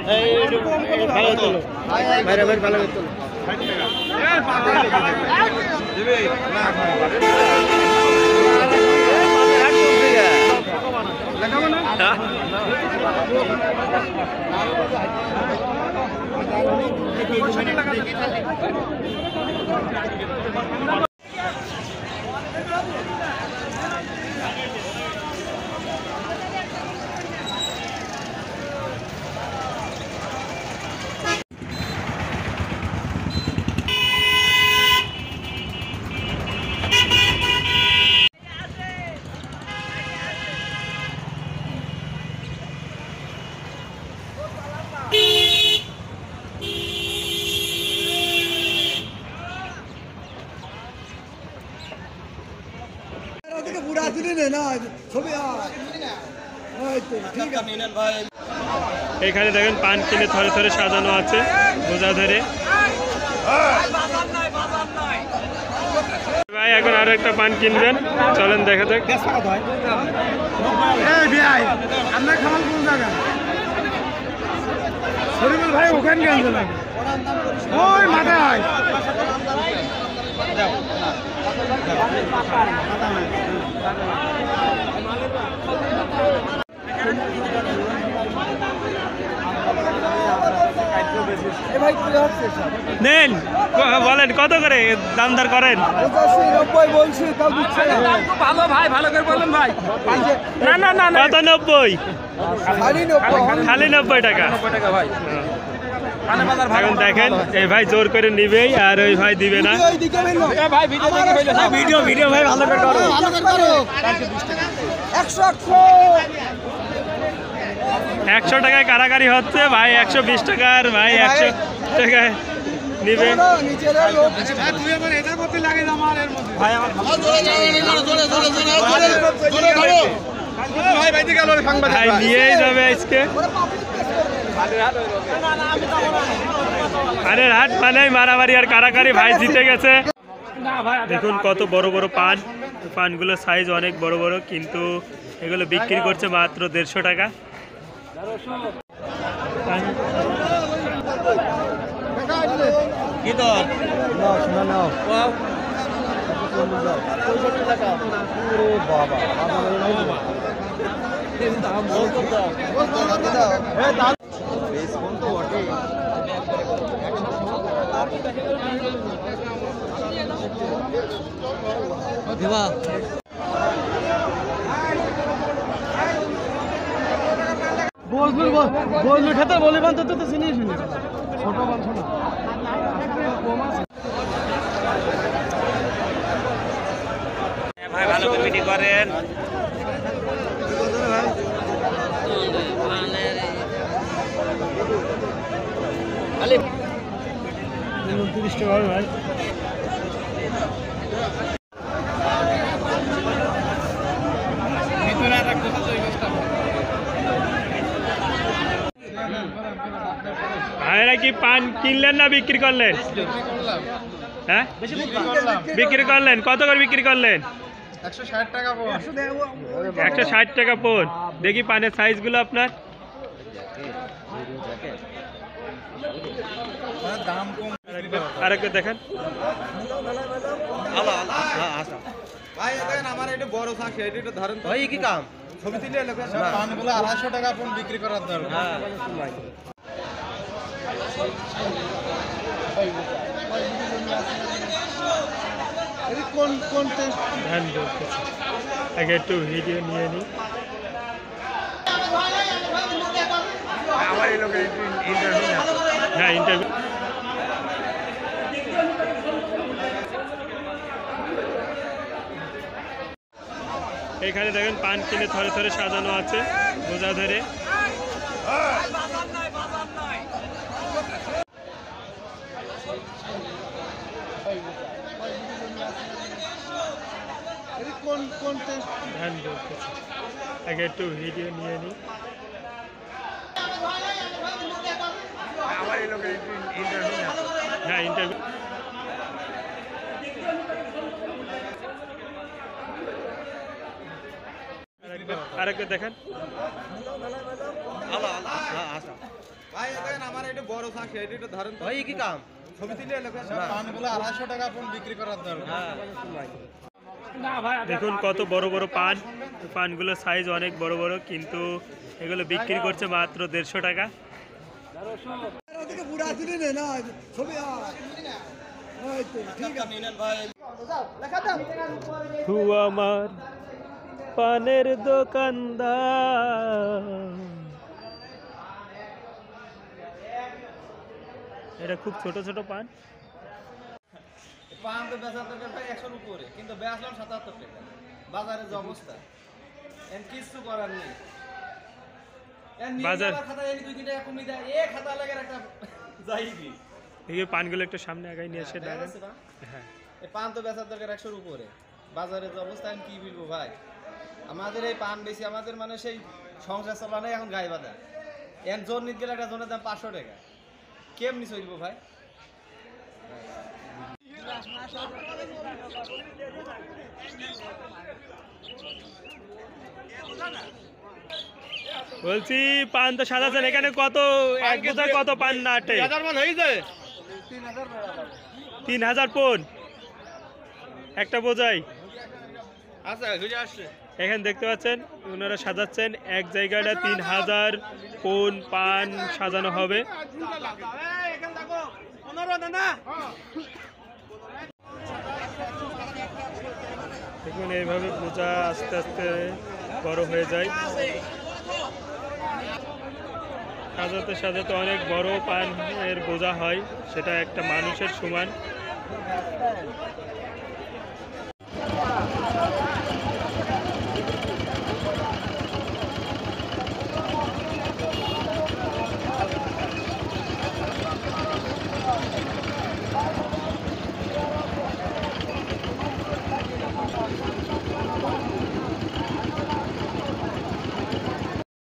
ভালো তোলো বাইরে বাইরে ভালো তোলো এখানে দেখেন পান কিনে থরে থরে সাজানো আছে বোঝা ধরে ভাই এখন আরো একটা পান কিনবেন চলেন দেখা যাক ভাই ওখানে ওই মাথায় নেন বলেন কত করে দাম দর করেন ভালো ভাই ভালো করে বলেন ভাই না না না কত 90 খালি 90 টাকা ভাই এখন দেখেন এই ভাই জোর করে নিবেই আর ওই ভাই দিবে না ভিডিও ভিডিও ভাই ভালো করে করো 100 টাকায় কারাকারি হচ্ছে ভাই 120 টাকার ভাই 100 টাকায় নিবে ভাই নিয়েই যাবে আজকে আরে হাট মানে মারামারি আর কারাকারি ভাই জিতে গেছে দেখুন কত বড় বড় পান পানগুলো সাইজ অনেক বড় বড় কিন্তু এগুলো বিক্রি করছে মাত্র 150 টাকা কি দর বলবি খেতে বলি বান তো চিনি শুনি ছোট বান শোনা ভাই ভালো কমিটি করেন ভাই 29 টাকা ভাই ভাইরা কি পান কিনলেন না বিক্রি করলেন হ্যাঁ বিক্রি করলেন কত করে বিক্রি করলেন 160 টাকা পোন 160 টাকা পোন দেখি পানের সাইজ গুলো আপনার দাম কম আরেকটা দেখেন ভাই দেখেন আমার এটা বড় থাকে এটা ধরেন ভাই কি কাম ছবি তুলে লোকের পানগুলো 250 টাকা পোন বিক্রি করার দরকার হ্যাঁ কোন কোন ধ্যান দিতে আগে একটু ভিডিও নিয়ে নি আমার এই লোকের ইন্টারভিউ না হ্যাঁ ইন্টারভিউ এখানে দেখেন পান কিনে থরে থরে সাজানো আছে বোঝা ধরে কোন কোন ধ্যান দিতে আগে একটু ভিডিও নিয়ে নি আমার এই লোকের ইন্টারভিউ না হ্যাঁ ইন্টারভিউ আরেকটা দেখেন ভাই দেখেন আমার এটা বড় থাকছে এটা একটু ধরেন ভাই কি কাম ছবি তুলে লোকের পানগুলো 250 টাকা পণ বিক্রি করার দরকার। দেখুন কত বড় বড় পান, পানগুলোর সাইজ অনেক বড় বড়, কিন্তু এগুলো বিক্রি করছে মাত্র 150 টাকা। তু আমার পানের দোকানদার। এটা খুব ছোট ছোট পান। পান তো বেচা দরকার ভাই 100 এর উপরে, কিন্তু বেচলাম 77 টাকা। বাজারে যে অবস্থা এন কিছু করার নেই। বাজার খাতা এনে 2 টাকা কমই দেয়, এ খাতা লাগার একটা যাইবি। এই পানগুলো একটু সামনে আগাই নিয়ে এসে দেন। হ্যাঁ, এই পান তো বেচার দরকার 100 এর উপরে। বাজারে যে অবস্থা আমি কি বলবো ভাই, আমাদের এই পান বেশি, আমাদের মানে সেই সংসার চালানো এখন গায়ে বাঁধা। এন জোর নিতে গেলে একটা জনের দাম 500 টাকা, কেমনি চলবো ভাই? বলছি পান তো সাজাচ্ছেন, এখানে কত এক বোঝায় কত পান না আটে? 3000 পণ একটা বোঝাই। আচ্ছা ঘুরে আসছে। এখানে দেখতে পাচ্ছেন ওনারা সাজাচ্ছেন, এক জায়গাটা 3000 পণ পান সাজানো হবে। দেখুন এইভাবে বোঝা আস্তে আস্তে বড় হয়ে যায়, সাজাতে সাজাতে অনেক বড় পানের বোঝা হয়, সেটা একটা মানুষের সমান।